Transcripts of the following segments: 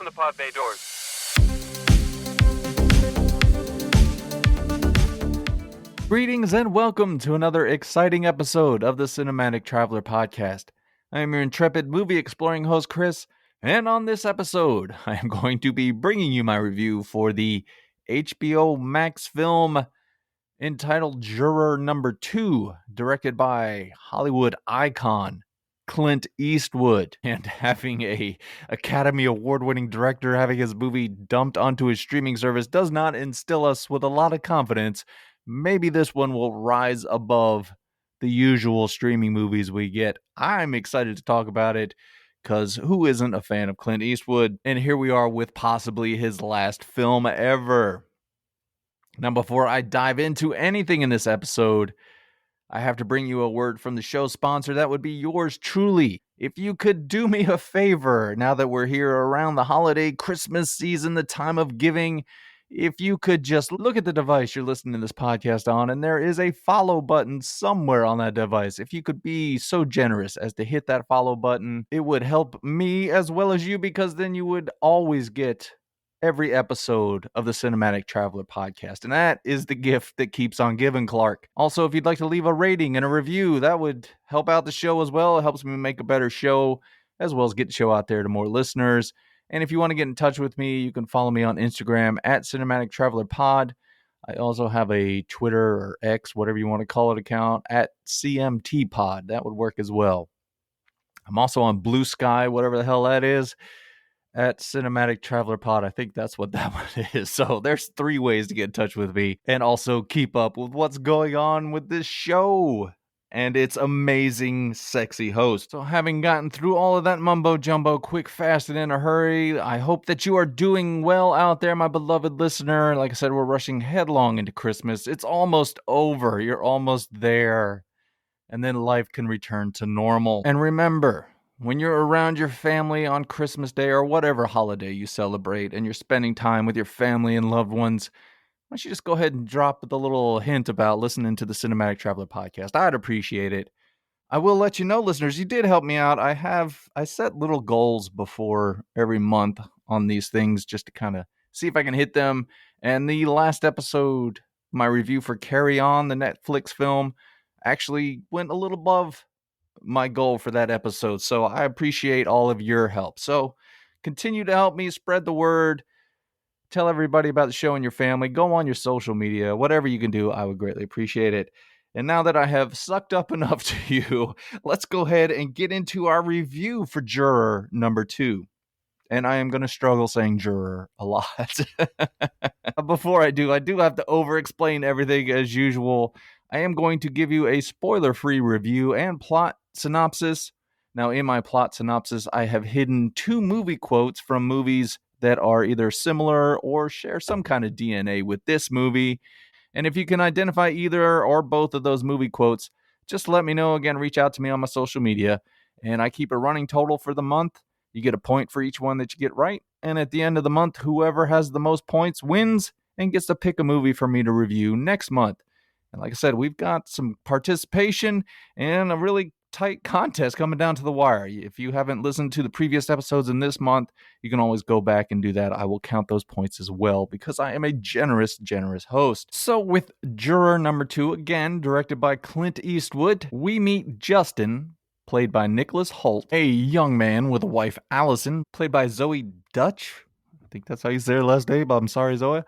Open the pod bay doors. Greetings and welcome to another exciting episode of the Cinematic Traveler Podcast. I am your intrepid movie exploring host Chris, and on this episode, I am going to be bringing you my review for the HBO Max film entitled Juror Number 2, directed by Hollywood icon Clint Eastwood. And having a Academy Award-winning director having his movie dumped onto his streaming service does not instill us with a lot of confidence. Maybe this one will rise above the usual streaming movies we get. I'm excited to talk about it because who isn't a fan of Clint Eastwood? And here we are with possibly his last film ever. Now, before I dive into anything in this episode, I have to bring you a word from the show sponsor. That would be yours truly. If you could do me a favor, now that we're here around the holiday Christmas season, the time of giving, if you could just look at the device you're listening to this podcast on, and there is a follow button somewhere on that device. If you could be so generous as to hit that follow button, it would help me as well as you, because then you would always get every episode of the Cinematic Traveler Podcast. And that is the gift that keeps on giving, Clark. Also, if you'd like to leave a rating and a review, that would help out the show as well. It helps me make a better show, as well as get the show out there to more listeners. And if you want to get in touch with me, you can follow me on Instagram at Cinematic Traveler Pod. I also have a Twitter or X, whatever you want to call it, account at CMT Pod. That would work as well. I'm also on Blue Sky, whatever the hell that is, at Cinematic Traveler Pod. I think that's what that one is. So there's 3 ways to get in touch with me and also keep up with what's going on with this show and its amazing, sexy host. So having gotten through all of that mumbo jumbo quick, fast, and in a hurry, I hope that you are doing well out there, my beloved listener. Like I said, we're rushing headlong into Christmas. It's almost over. You're almost there. And then life can return to normal. And remember, when you're around your family on Christmas Day or whatever holiday you celebrate and you're spending time with your family and loved ones, why don't you just go ahead and drop the little hint about listening to the Cinematic Traveler Podcast? I'd appreciate it. I will let you know, listeners, you did help me out. I set little goals before every month on these things just to kind of see if I can hit them. And the last episode, my review for Carry On, the Netflix film, actually went a little above my goal for that episode. So I appreciate all of your help. So continue to help me spread the word. Tell everybody about the show and your family. Go on your social media. Whatever you can do, I would greatly appreciate it. And now that I have sucked up enough to you, let's go ahead and get into our review for Juror Number 2. And I am going to struggle saying juror a lot. Before I do have to over-explain everything as usual. I am going to give you a spoiler-free review and plot synopsis. Now, in my plot synopsis, I have hidden 2 movie quotes from movies that are either similar or share some kind of DNA with this movie. And if you can identify either or both of those movie quotes, just let me know. Again, reach out to me on my social media. And I keep a running total for the month. You get a point for each one that you get right. And at the end of the month, whoever has the most points wins and gets to pick a movie for me to review next month. And like I said, we've got some participation and a really tight contest coming down to the wire. If you haven't listened to the previous episodes in this month, you can always go back and do that. I will count those points as well because I am a generous host. So with Juror Number 2, again, directed by Clint Eastwood, we meet Justin, played by Nicholas Hoult, a young man with a wife, Allison, played by Zoe Dutch. I think that's how you say her last name. I'm sorry, Zoe.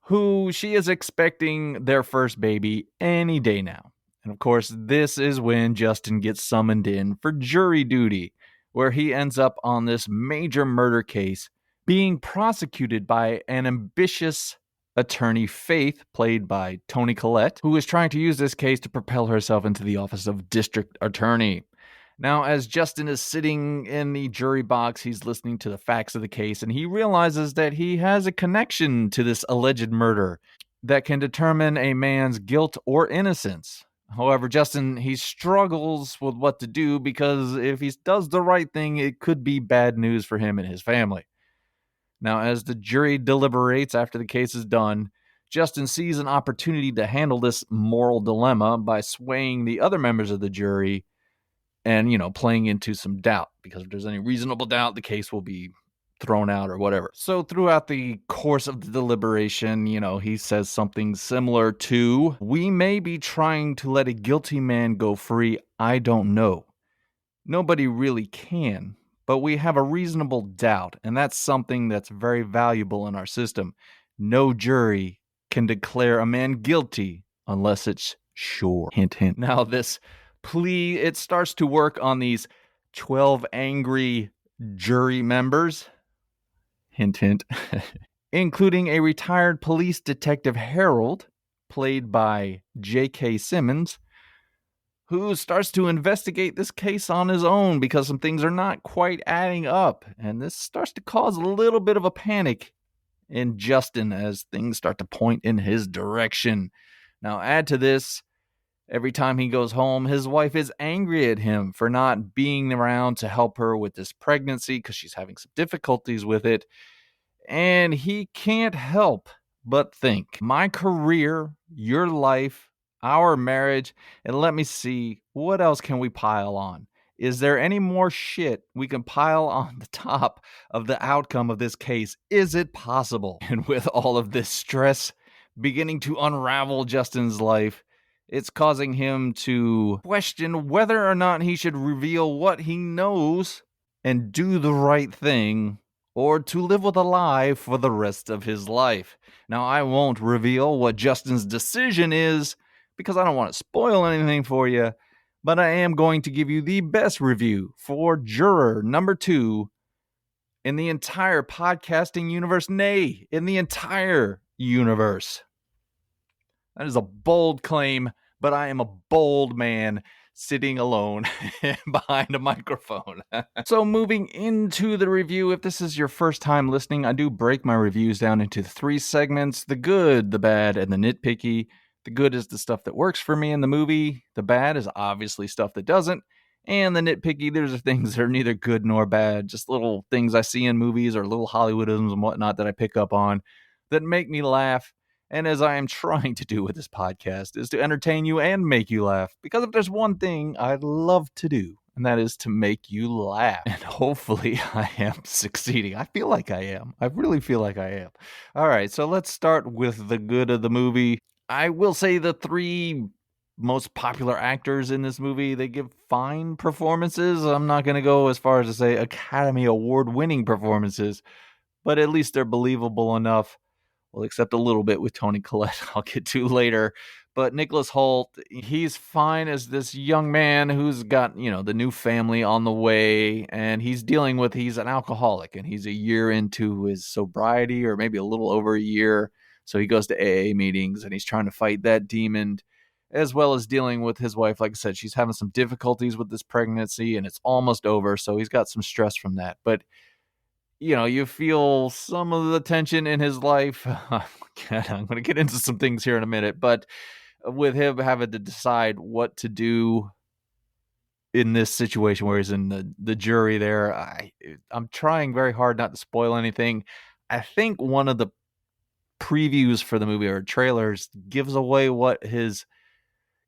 Who she is expecting their first baby any day now. And of course, this is when Justin gets summoned in for jury duty, where he ends up on this major murder case being prosecuted by an ambitious attorney, Faith, played by Toni Collette, who is trying to use this case to propel herself into the office of district attorney. Now, as Justin is sitting in the jury box, he's listening to the facts of the case, and he realizes that he has a connection to this alleged murder that can determine a man's guilt or innocence. However, Justin, he struggles with what to do because if he does the right thing, it could be bad news for him and his family. Now, as the jury deliberates after the case is done, Justin sees an opportunity to handle this moral dilemma by swaying the other members of the jury and, playing into some doubt. Because if there's any reasonable doubt, the case will be thrown out or whatever. So throughout the course of the deliberation, he says something similar to, "We may be trying to let a guilty man go free. I don't know. Nobody really can, but we have a reasonable doubt, and that's something that's very valuable in our system. No jury can declare a man guilty unless it's sure." Hint, hint. Now, this plea, it starts to work on these 12 angry jury members. Hint, hint. Including a retired police detective, Harold, played by J.K. Simmons, who starts to investigate this case on his own because some things are not quite adding up. And this starts to cause a little bit of a panic in Justin as things start to point in his direction. Now, add to this, every time he goes home, his wife is angry at him for not being around to help her with this pregnancy because she's having some difficulties with it. And he can't help but think, my career, your life, our marriage, and let me see, what else can we pile on? Is there any more shit we can pile on the top of the outcome of this case? Is it possible? And with all of this stress beginning to unravel Justin's life, it's causing him to question whether or not he should reveal what he knows and do the right thing, or to live with a lie for the rest of his life. Now, I won't reveal what Justin's decision is because I don't want to spoil anything for you, but I am going to give you the best review for Juror number 2 in the entire podcasting universe, nay, in the entire universe. That is a bold claim, but I am a bold man sitting alone behind a microphone. So moving into the review, if this is your first time listening, I do break my reviews down into 3 segments: the good, the bad, and the nitpicky. The good is the stuff that works for me in the movie. The bad is obviously stuff that doesn't. And the nitpicky, there's things that are neither good nor bad, just little things I see in movies or little Hollywoodisms and whatnot that I pick up on that make me laugh. And as I am trying to do with this podcast, is to entertain you and make you laugh. Because if there's one thing I'd love to do, and that is to make you laugh. And hopefully I am succeeding. I feel like I am. I really feel like I am. All right, so let's start with the good of the movie. I will say the 3 most popular actors in this movie, they give fine performances. I'm not going to go as far as to say Academy Award-winning performances, but at least they're believable enough. Well, except a little bit with Toni Collette, I'll get to later. But Nicholas Hoult, he's fine as this young man who's got, the new family on the way, and he's an alcoholic, and he's a year into his sobriety, or maybe a little over a year. So he goes to AA meetings, and he's trying to fight that demon, as well as dealing with his wife. Like I said, she's having some difficulties with this pregnancy, and it's almost over, so he's got some stress from that. But you feel some of the tension in his life. I'm going to get into some things here in a minute, but with him having to decide what to do in this situation where he's in the jury there, I'm trying very hard not to spoil anything. I think one of the previews for the movie or trailers gives away what his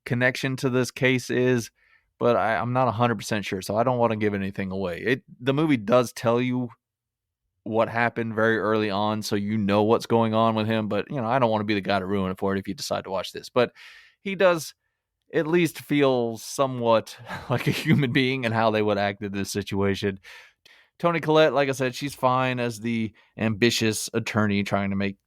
connection to this case is, but I'm not 100% sure, so I don't want to give anything away. The movie does tell you what happened very early on, so what's going on with him, but I don't want to be the guy to ruin it for it if you decide to watch this. But he does at least feel somewhat like a human being and how they would act in this situation. Toni Collette, like I said, she's fine as the ambitious attorney trying to make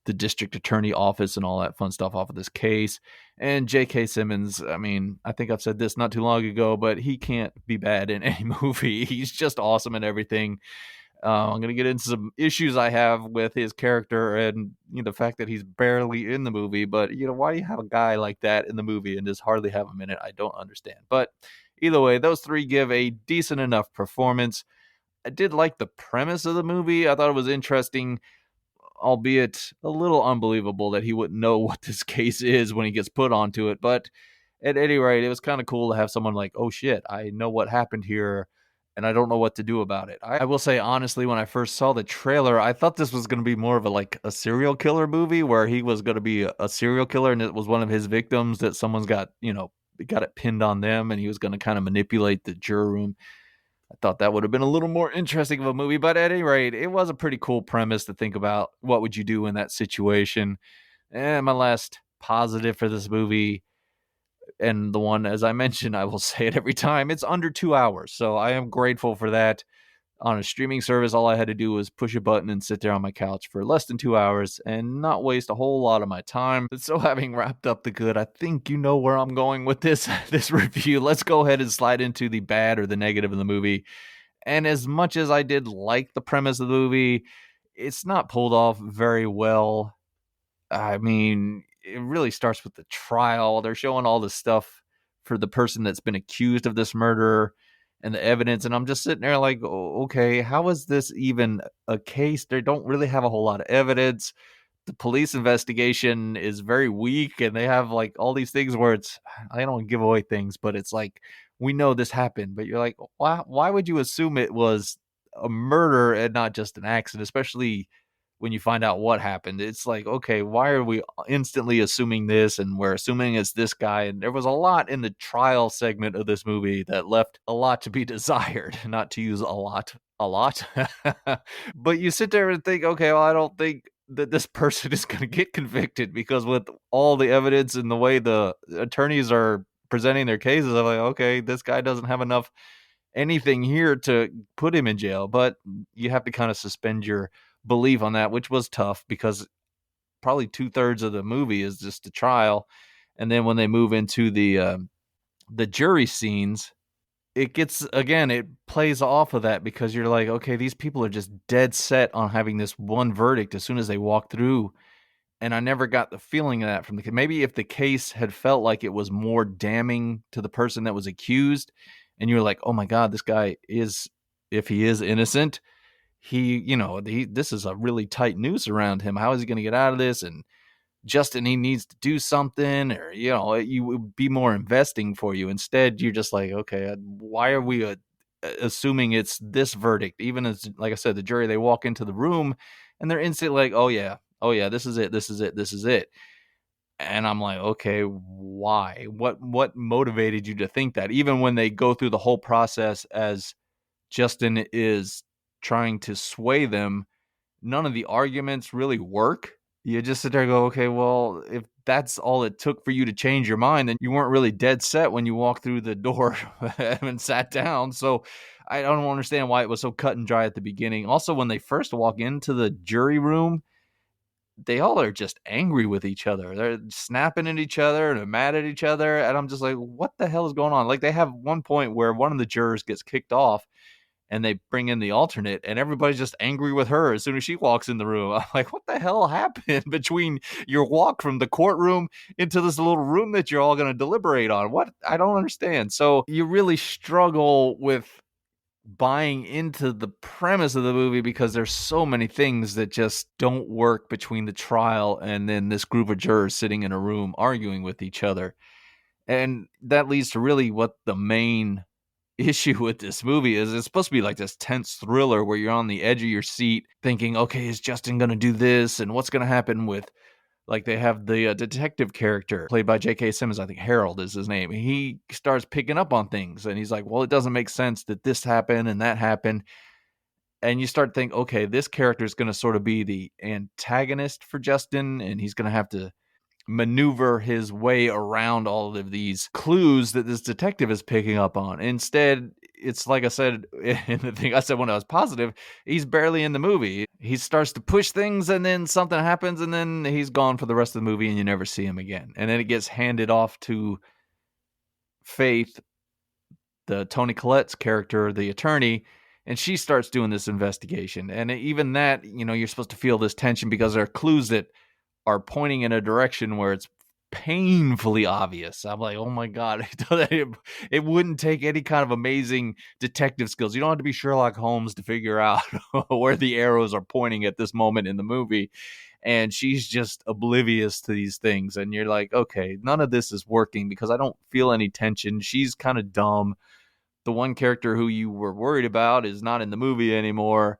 the district attorney office and all that fun stuff off of this case. And J.K. Simmons, I think I've said this not too long ago, but he can't be bad in any movie. He's just awesome in everything. I'm going to get into some issues I have with his character and the fact that he's barely in the movie. But, why do you have a guy like that in the movie and just hardly have him in it? I don't understand. But either way, those 3 give a decent enough performance. I did like the premise of the movie. I thought it was interesting, albeit a little unbelievable that he wouldn't know what this case is when he gets put onto it. But at any rate, it was kind of cool to have someone like, oh shit, I know what happened here, and I don't know what to do about it. I will say, honestly, when I first saw the trailer, I thought this was going to be more of a serial killer movie where he was going to be a serial killer and it was one of his victims that someone's got it pinned on them, and he was going to kind of manipulate the juror room. I thought that would have been a little more interesting of a movie, but at any rate, it was a pretty cool premise to think about. What would you do in that situation? And my last positive for this movie, and the one, as I mentioned, I will say it every time, it's under 2 hours. So I am grateful for that. On a streaming service, all I had to do was push a button and sit there on my couch for less than 2 hours and not waste a whole lot of my time. So having wrapped up the good, I think you know where I'm going with this this review. Let's go ahead and slide into the bad or the negative of the movie. And as much as I did like the premise of the movie, it's not pulled off very well. I mean, it really starts with the trial. They're showing all the stuff for the person that's been accused of this murder and the evidence. And I'm just sitting there like, okay, how is this even a case? They don't really have a whole lot of evidence. The police investigation is very weak, and they have like all these things where it's, I don't give away things, but it's like, we know this happened, but you're like, why would you assume it was a murder and not just an accident, especially when you find out what happened? It's like, okay, why are we instantly assuming this, and we're assuming it's this guy? And there was a lot in the trial segment of this movie that left a lot to be desired, not to use a lot. But you sit there and think, okay, well, I don't think that this person is going to get convicted, because with all the evidence and the way the attorneys are presenting their cases, I'm like, okay, this guy doesn't have enough anything here to put him in jail. But you have to kind of suspend your belief on that, which was tough, because probably 2/3 of the movie is just the trial. And then when they move into the jury scenes, it plays off of that, because you're like, okay, these people are just dead set on having this one verdict as soon as they walk through. And I never got the feeling of that from the case. Maybe if the case had felt like it was more damning to the person that was accused, and you're like, oh my God, this guy is, if he is innocent, this is a really tight noose around him. How is he going to get out of this? And Justin, he needs to do something, or, you would be more investing for you. Instead, you're just like, okay, why are we assuming it's this verdict? Even as, like I said, the jury, they walk into the room and they're instantly like, oh yeah, this is it, this is it, this is it. And I'm like, okay, why? What motivated you to think that? Even when they go through the whole process as Justin is trying to sway them, none of the arguments really work. You just sit there and go, okay, well, if that's all it took for you to change your mind, then you weren't really dead set when you walked through the door and sat down. So I don't understand why it was so cut and dry at the beginning. Also, when they first walk into the jury room, they all are just angry with each other. They're snapping at each other and they're mad at each other. And I'm just like, what the hell is going on? Like, they have one point where one of the jurors gets kicked off, and they bring in the alternate, and everybody's just angry with her as soon as she walks in the room. I'm like, what the hell happened between your walk from the courtroom into this little room that you're all going to deliberate on? What? I don't understand. So you really struggle with buying into the premise of the movie, because there's so many things that just don't work between the trial and then this group of jurors sitting in a room arguing with each other. And that leads to really what the main issue with this movie is. It's supposed to be like this tense thriller where you're on the edge of your seat thinking, okay, is Justin going to do this? And what's going to happen with, like, they have the detective character played by J.K. Simmons. I think Harold is his name. He starts picking up on things, and he's like, well, it doesn't make sense that this happened and that happened. And you start thinking, okay, this character is going to sort of be the antagonist for Justin, and he's going to have to maneuver his way around all of these clues that this detective is picking up on. Instead, it's like I said in the thing I said when I was positive, he's barely in the movie. He starts to push things, and then something happens, and then he's gone for the rest of the movie, and you never see him again. And then it gets handed off to Faith, the Toni Collette's character, the attorney, and she starts doing this investigation. And even that, you're supposed to feel this tension because there are clues that are pointing in a direction where it's painfully obvious. I'm like, oh my God, it wouldn't take any kind of amazing detective skills. You don't have to be Sherlock Holmes to figure out where the arrows are pointing at this moment in the movie. And she's just oblivious to these things. And you're like, okay, none of this is working because I don't feel any tension. She's kind of dumb. The one character who you were worried about is not in the movie anymore.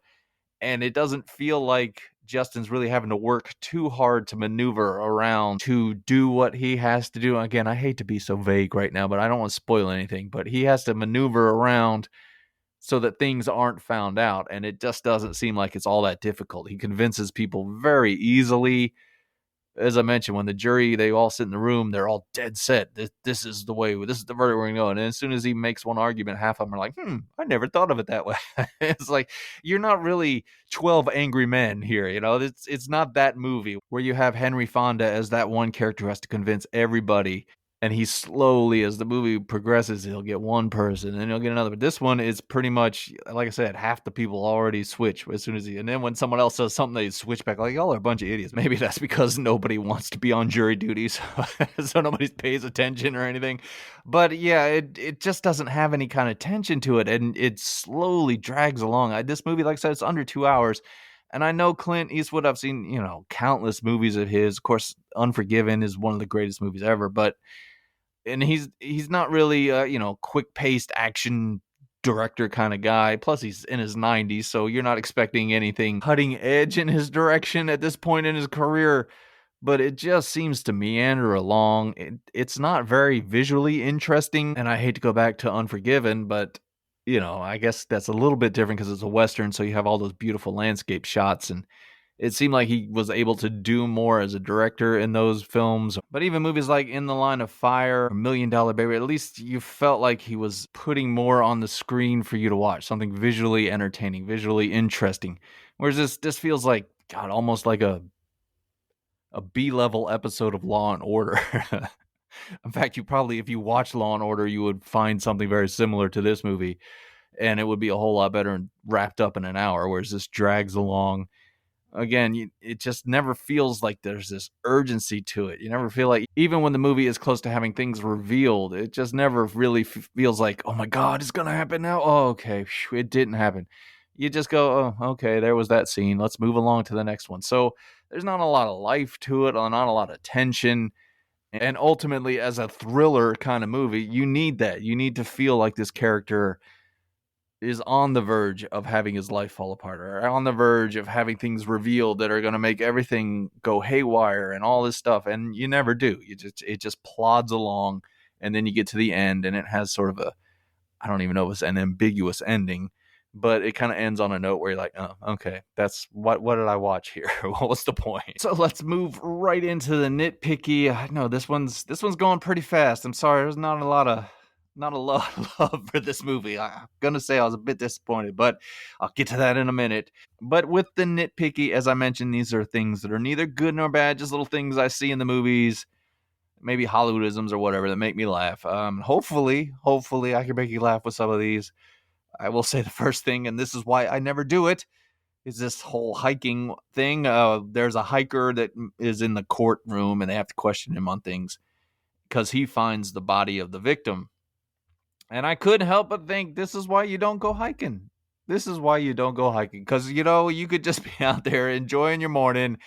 And it doesn't feel like Justin's really having to work too hard to maneuver around to do what he has to do. Again, I hate to be so vague right now, but I don't want to spoil anything. But he has to maneuver around so that things aren't found out. And it just doesn't seem like it's all that difficult. He convinces people very easily. As I mentioned, when the jury, they all sit in the room, they're all dead set. This is the way, this is the verdict we're going to go. And as soon as he makes one argument, half of them are like, I never thought of it that way. It's like, you're not really 12 Angry Men here. It's not that movie where you have Henry Fonda as that one character who has to convince everybody. And he slowly, as the movie progresses, he'll get one person and he'll get another. But this one is pretty much, like I said, half the people already switch as soon as and then when someone else says something, they switch back. Like, y'all are a bunch of idiots. Maybe that's because nobody wants to be on jury duty, so nobody pays attention or anything. But yeah, it just doesn't have any kind of tension to it, and it slowly drags along. This movie, like I said, it's under 2 hours. And I know Clint Eastwood, I've seen, countless movies of his. Of course, Unforgiven is one of the greatest movies ever, but he's not really quick paced action director kind of guy. Plus he's in his 90s, so you're not expecting anything cutting edge in his direction at this point in his career. But it just seems to meander along. It's not very visually interesting, and I hate to go back to Unforgiven, but I guess that's a little bit different because it's a Western, so you have all those beautiful landscape shots, and it seemed like he was able to do more as a director in those films. But even movies like In the Line of Fire, $1 Million Baby, at least you felt like he was putting more on the screen for you to watch, something visually entertaining, visually interesting. Whereas this feels like, God, almost like a B-level episode of Law and Order. In fact, if you watch Law and Order, you would find something very similar to this movie, and it would be a whole lot better and wrapped up in an hour, whereas this drags along. Again, it just never feels like there's this urgency to it. You never feel like, even when the movie is close to having things revealed, it just never really feels like, oh my God, it's going to happen now. Oh, okay. It didn't happen. You just go, oh, okay, there was that scene. Let's move along to the next one. So there's not a lot of life to it, not a lot of tension. And ultimately, as a thriller kind of movie, you need that. You need to feel like this character is on the verge of having his life fall apart, or on the verge of having things revealed that are going to make everything go haywire and all this stuff. And you never do. It just plods along, and then you get to the end, and it has sort of I don't even know if it's an ambiguous ending, but it kind of ends on a note where you're like, oh, okay, that's what did I watch here? What was the point? So let's move right into the nitpicky. I know this one's going pretty fast. I'm sorry, there's not a lot of love for this movie. I'm gonna say I was a bit disappointed, but I'll get to that in a minute. But with the nitpicky, as I mentioned, these are things that are neither good nor bad, just little things I see in the movies, maybe Hollywoodisms or whatever, that make me laugh. Hopefully I can make you laugh with some of these. I will say the first thing, and this is why I never do it, is this whole hiking thing. There's a hiker that is in the courtroom, and they have to question him on things because he finds the body of the victim. And I couldn't help but think, this is why you don't go hiking. This is why you don't go hiking. Because, you could just be out there enjoying your morning,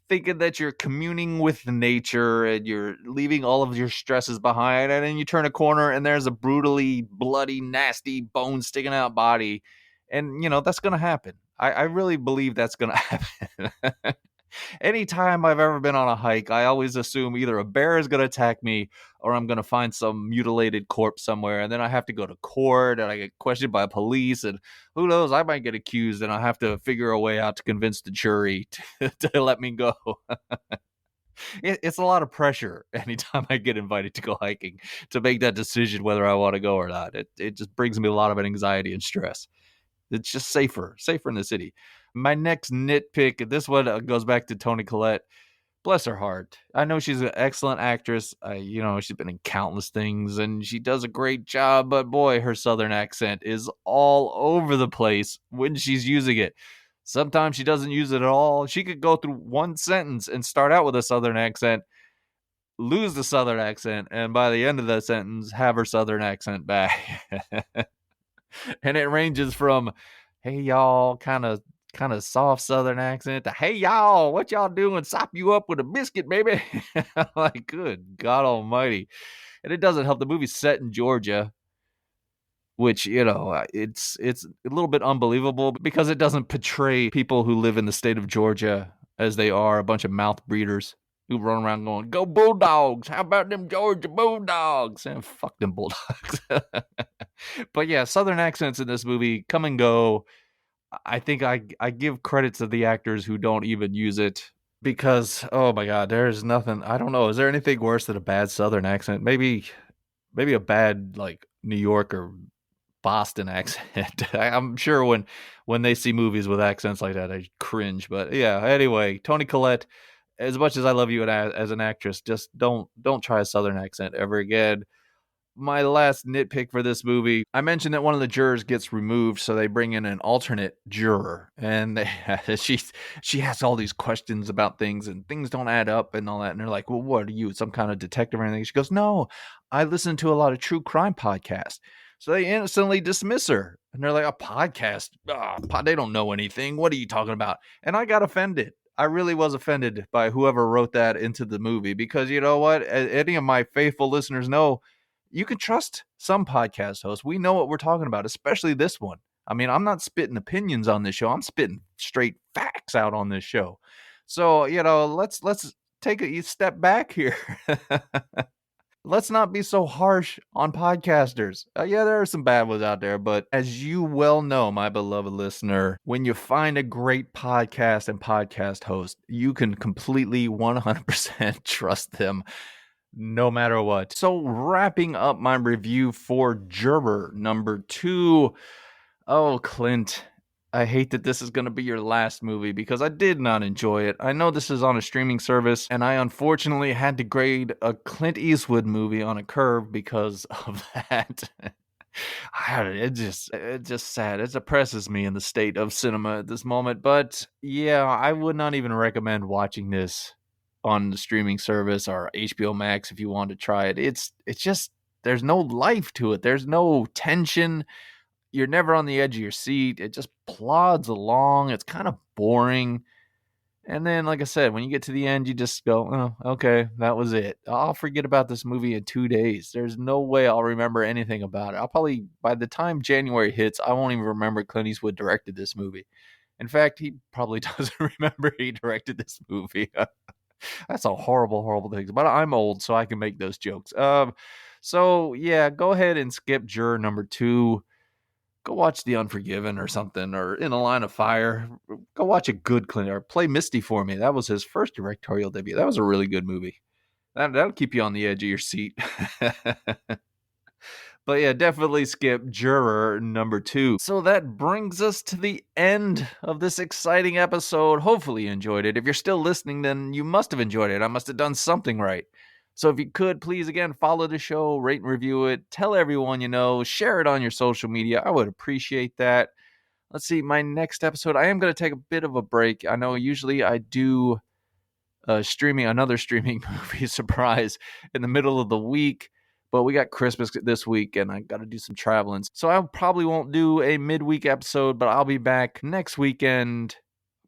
thinking that you're communing with nature and you're leaving all of your stresses behind. And then you turn a corner and there's a brutally, bloody, nasty, bone sticking out body. And, that's going to happen. I really believe that's going to happen. Anytime I've ever been on a hike, I always assume either a bear is going to attack me or I'm going to find some mutilated corpse somewhere. And then I have to go to court and I get questioned by police. And who knows, I might get accused and I'll have to figure a way out to convince the jury to let me go. It's a lot of pressure anytime I get invited to go hiking to make that decision whether I want to go or not. It just brings me a lot of anxiety and stress. It's just safer in the city. My next nitpick, this one goes back to Toni Collette. Bless her heart. I know she's an excellent actress. She's been in countless things and she does a great job, but boy, her Southern accent is all over the place when she's using it. Sometimes she doesn't use it at all. She could go through one sentence and start out with a Southern accent, lose the Southern accent, and by the end of the sentence, have her Southern accent back. And it ranges from, hey, y'all, kind of soft Southern accent to, hey, y'all, what y'all doing? Sop you up with a biscuit, baby. Like, good God almighty. And it doesn't help. The movie's set in Georgia, which, it's a little bit unbelievable because it doesn't portray people who live in the state of Georgia as they are a bunch of mouth breeders who run around going, go Bulldogs. How about them Georgia Bulldogs? And fuck them Bulldogs. But yeah, Southern accents in this movie come and go. I think I give credit to the actors who don't even use it because oh my god, there's nothing. I don't know. Is there anything worse than a bad Southern accent? Maybe a bad like New York or Boston accent. I'm sure when they see movies with accents like that, I cringe. But yeah, anyway, Toni Collette. As much as I love you as an actress, just don't try a Southern accent ever again. My last nitpick for this movie, I mentioned that one of the jurors gets removed, so they bring in an alternate juror, and she has all these questions about things, and things don't add up and all that. And they're like, "Well, what are you, some kind of detective or anything?" She goes, "No, I listen to a lot of true crime podcasts." So they instantly dismiss her, and they're like, "A podcast? They don't know anything. What are you talking about?" And I got offended. I really was offended by whoever wrote that into the movie because you know what? Any of my faithful listeners know you can trust some podcast hosts. We know what we're talking about, especially this one. I mean, I'm not spitting opinions on this show. I'm spitting straight facts out on this show. So, let's take a step back here. Let's not be so harsh on podcasters. Yeah, there are some bad ones out there, but as you well know, my beloved listener, when you find a great podcast and podcast host, you can completely 100% trust them no matter what. So, wrapping up my review for Juror number 2. Oh, Clint, I hate that this is going to be your last movie because I did not enjoy it. I know this is on a streaming service, and I unfortunately had to grade a Clint Eastwood movie on a curve because of that. It's just sad. It depresses me in the state of cinema at this moment. But yeah, I would not even recommend watching this on the streaming service or HBO Max if you want to try it. It's just there's no life to it. There's no tension. You're never on the edge of your seat. It just plods along. It's kind of boring. And then, like I said, when you get to the end, you just go, oh, okay, that was it. I'll forget about this movie in 2 days. There's no way I'll remember anything about it. I'll probably, by the time January hits, I won't even remember Clint Eastwood directed this movie. In fact, he probably doesn't remember he directed this movie. That's a horrible, horrible thing. But I'm old, so I can make those jokes. So, yeah, go ahead and skip Juror number 2. Go watch The Unforgiven or something, or In a Line of Fire. Go watch a good Clint, or play Misty for me. That was his first directorial debut. That was a really good movie. That'll keep you on the edge of your seat. But yeah, definitely skip Juror number 2. So that brings us to the end of this exciting episode. Hopefully you enjoyed it. If you're still listening, then you must have enjoyed it. I must have done something right. So if you could, please, again, follow the show, rate and review it, tell everyone you know, share it on your social media. I would appreciate that. Let's see, my next episode, I am going to take a bit of a break. I know usually I do another streaming movie surprise in the middle of the week, but we got Christmas this week and I got to do some traveling. So I probably won't do a midweek episode, but I'll be back next weekend.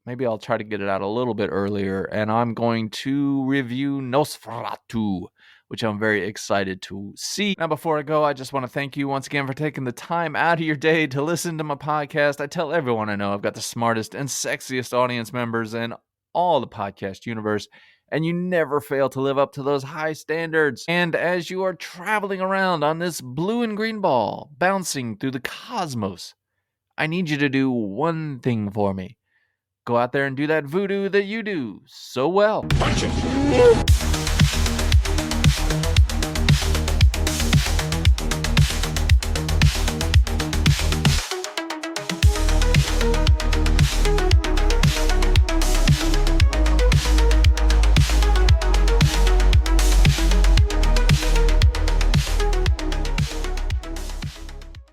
Maybe I'll try to get it out a little bit earlier, and I'm going to review Nosferatu, which I'm very excited to see. Now, before I go, I just want to thank you once again for taking the time out of your day to listen to my podcast. I tell everyone I know I've got the smartest and sexiest audience members in all the podcast universe, and you never fail to live up to those high standards. And as you are traveling around on this blue and green ball, bouncing through the cosmos, I need you to do one thing for me. Go out there and do that voodoo that you do so well. Punch it.